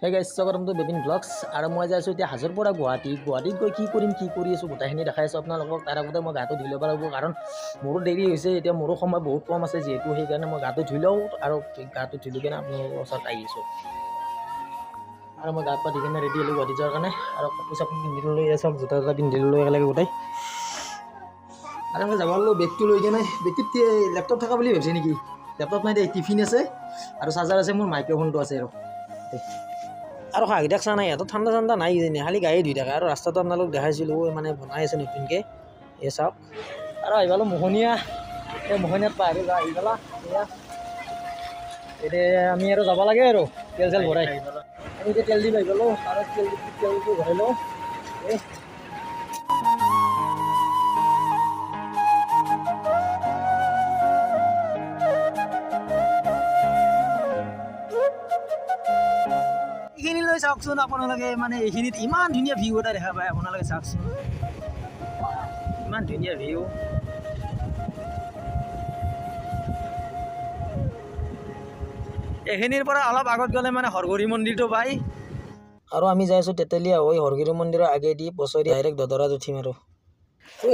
Hey guys স্বাগতম two Bipin blogs আৰু মই যাই আছোঁ এতিয়া হাজোৰ পৰা গুৱাহাটীত গৈ কি কৰিম কি কৰি আছোঁ গোটেইখিনি দেখাই আছোঁ আপোনালোকক। তাৰ আগতে মই গাটো ধুই ল'ব লাগিব, কাৰণ মোৰো দেৰি হৈছে, এতিয়া মোৰো সময় বহুত কম আছে যিহেতু, সেইকাৰণে মই গাটো ধুই লওঁ আৰু গাটো ধুই লৈ কিনে আপোনালোকৰ ওচৰত আহিছোঁ। আৰু মই গা পা ধুই কিনে ৰেডি হ'লোঁ গুৱাহাটী যোৱাৰ কাৰণে, আৰু কাপোৰ চাপোৰ পিন্ধি লৈ চব জোতা জোতা পিন্ধি লৈ একেলগে গোটেই। আৰু মই যাব লাগিব বেগটো লৈ কিনে। বেগটোত লেপটপ থকা বুলি ভাবিছে নেকি? লেপটপ নাই দেই, টিফিন আছে আৰু চাৰ্জাৰ আছে, মোৰ মাইক্ৰফোনটো আছে আৰু হাঁহিদাক চা নাই, সিহঁতৰ ঠাণ্ডা ঠাণ্ডা নাই কিজানি, খালি গায়ে ধুই থাকে। আৰু ৰাস্তাটো আপোনালোক দেখাইছিলোঁ, মানে বনাই আছে নতুনকৈ, এই চাওক। আৰু আহি পালোঁ মোহনীয়া, এই মোহনীয়াত পাহাৰি আহি পালা এয়া। এতিয়া আমি আৰু যাব লাগে আৰু তেল চেল ভৰাই। আমি এতিয়া তেল দি আহি পালোঁ আৰু তেলটো ভৰাই লওঁ। এইখিনিলৈ চাওকচোন আপোনালোকে, মানে এইখিনিত ইমান ধুনীয়া ভিউ এটা দেখা পায়, আপোনালোকে চাওকচোন ইমান ধুনীয়া ভিউ। এইখিনিৰ পৰা অলপ আগত গ'লে মানে হৰগুৰি মন্দিৰটো পায়। আৰু আমি যাই আছোঁ তেতেলীয়া হৈ হৰগুৰি মন্দিৰৰ আগেদি পচৰি ডাইৰেক্ট দদৰাত উঠিম। আৰু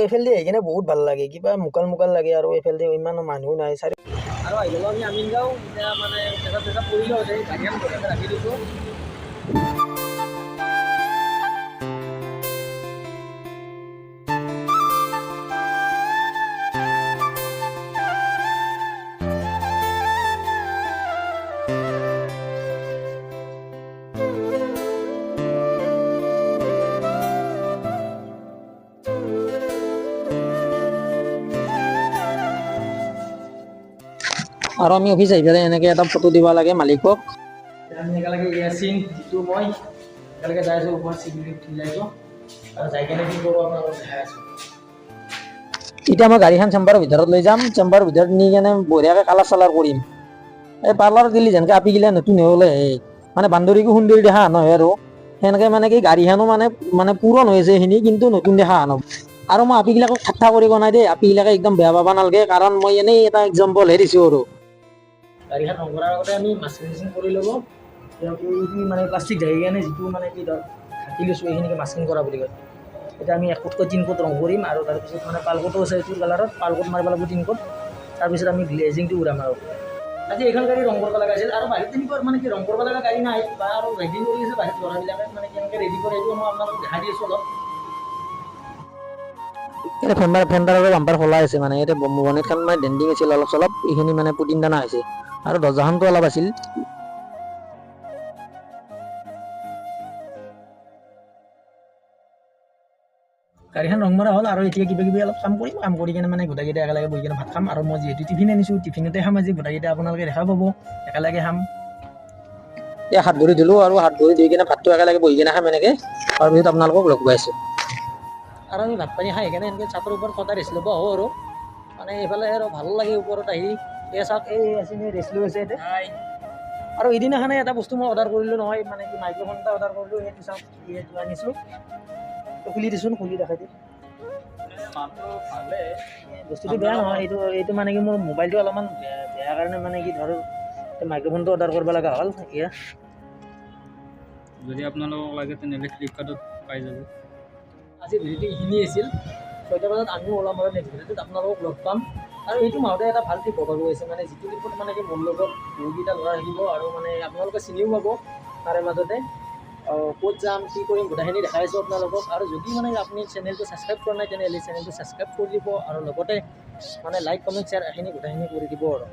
এইফালেদি আহি কিনে বহুত ভাল লাগে, কিবা মুকাল লাগে, আৰু এইফালেদি ইমান মানুহ নাই আৰু আহি গ'লোঁ আমি আমিনগাঁও। এতিয়া মানে পেচাব কৰিলোঁ, গাড়ীখন ঘৰতে ৰাখি দিছোঁ। আৰু আমি অফিচ আহি পেলাই এনেকৈ এটা ফটো দিব লাগে মালিকক। আমি একেলগে ইয়াচিন যিটো মই একেলগে যাই আছোঁ, ওপৰত চিকিউৰিটি উঠি যাইছোঁ, আৰু যাই কিনে কি কৰোঁ আপোনালোকক দেখাই আছোঁ। এতিয়া মই গাড়ীখন চেম্বাৰৰ ভিতৰত লৈ যাম, চেম্বাৰৰ ভিতৰত নি কেনে বঢ়িয়াকৈ কালাৰ চালাৰ কৰিম। এই পাৰ্লাৰত দিলি যেনেকৈ আপিগিলা নতুন হৈ গ'লে, মানে বান্দৰীকো সুন্দৰী দেখা নহয়, আৰু সেনেকৈ মানে কি গাড়ীখনো মানে পুৰণ হৈছে এইখিনি, কিন্তু নতুন দেখা আনক। আৰু মই আপিগিলাকক ঠাট্টা কৰিব নাই দেই, আপিগিলাকে একদম বেয়া পাব নালাগে, কাৰণ মই এনেই এটা এক্সাম্পলহে দিছোঁ। আৰু গাড়ীখন ৰং কৰাৰ আগতে আমি মাস্কিং কৰি ল'ব, এইখিনি মানে প্লাষ্টিক ঢাকি কেনে যিটো মানে কি ধৰ ঢাকি লৈছোঁ, এইখিনিকে মাস্কিং কৰা বুলি কয়। এতিয়া আমি 1 কোটকৈ 3 কোট ৰং কৰিম, আৰু তাৰপিছত মানে পালকোটো আছে এইটোৰ কালাৰত, পালকোট মাৰিব লাগিব 3 কোট। তাৰপিছত আমি গ্লেজিংটো উৰাম। আৰু আজি এইখন গাড়ী ৰং কৰিব লগা আছিল, আৰু বাহিৰত তেনেকুৱা মানে কি ৰং কৰিব লগা গাড়ী নাই, বা আৰু ৰেডি কৰি আছে বাহিৰত ল'ৰাবিলাকে, মানে কেনেকৈ ৰেডি কৰে এইটো মই আপোনালোকক দেখাই দি আছোঁ অলপ। এতিয়া ফেণ্ডাৰ আৰু বাম্পাৰ খোলা আছে, মানে এতিয়া বনেটখন মানে ডেণ্ডিং আছিল অলপ চলপ, এইখিনি মানে পুটিন দানা হৈছে, আৰু দৰ্জাখনটো অলপ আছিল। গাড়ীখন ৰং মৰা হ'ল, আৰু এতিয়া কিবা কিবি অলপ কাম কৰিম, কাম কৰি কিনে মানে গোটেইকেইটা একেলগে বহি কিনে ভাত খাম। আৰু মই যিহেতু টিফিন আনিছোঁ, টিফিনতে খাম আজি, গোটেইকেইটা আপোনালোকে দেখা পাব, একেলগে খাম। এতিয়া হাত ভৰি ধুলোঁ, আৰু হাত ভৰি ধুই কিনে ভাতটো একেলগে বহি কিনে খাম এনেকৈ, তাৰপিছত আপোনালোকক লগ পাই আছোঁ। আৰু আমি ভাত পানী খাই সেইকাৰণে এনেকৈ ছাতৰ ওপৰত সদায় ৰেষ্ট ল'ব আহোঁ, আৰু মানে এইফালে আৰু ভাল লাগে ওপৰত আহি। এই চাওক, এই আছিলে ৰেষ্ট লৈ আছে এতিয়া। আৰু এদিনাখনে এটা বস্তু মই অৰ্ডাৰ কৰিলোঁ নহয়, মানে কি মাইক্ৰফোন এটা অৰ্ডাৰ কৰিলোঁ, সেইটো চাওক এইটো আনিছোঁ, খুলি দিছোঁ, খুলি দেখাই দিম। বস্তুটো বেয়া নহয়, এইটো মানে কি মোৰ মোবাইলটো অলপমান বেয়া কাৰণে মানে কি ধৰ মাইক্ৰফোনটো অৰ্ডাৰ কৰিব লগা হ'ল। এতিয়া যদি আপোনালোকক লাগে তেনেহ'লে ফ্লিপকাৰ্টত পাই যাব। আজি ভিডিঅ'টো এইখিনি আছিল, 6টা বজাত আমিও ওলাম, আৰু নেক্সট ভিডিঅ'টোত আপোনালোকক লগ পাম। আৰু এইটো মাহতে এটা ভাল ট্ৰিপ হ'ব গৈছে, মানে যিটো ট্ৰিপত মানে কি মোৰ লগত বহুকেইটা ল'ৰা আহিব, আৰু মানে আপোনালোকে চিনিও পাব তাৰে মাজতে। ক'ত যাম, কি কৰিম, গোটেইখিনি দেখাই আছোঁ আপোনালোকক। আৰু যদি মানে আপুনি চেনেলটো ছাবস্ক্ৰাইব কৰা নাই, তেনেহ'লে চেনেলটো ছাবস্ক্ৰাইব কৰি দিব, আৰু লগতে মানে লাইক কমেণ্ট শ্বেয়াৰ এইখিনি গোটেইখিনি কৰি দিব আৰু।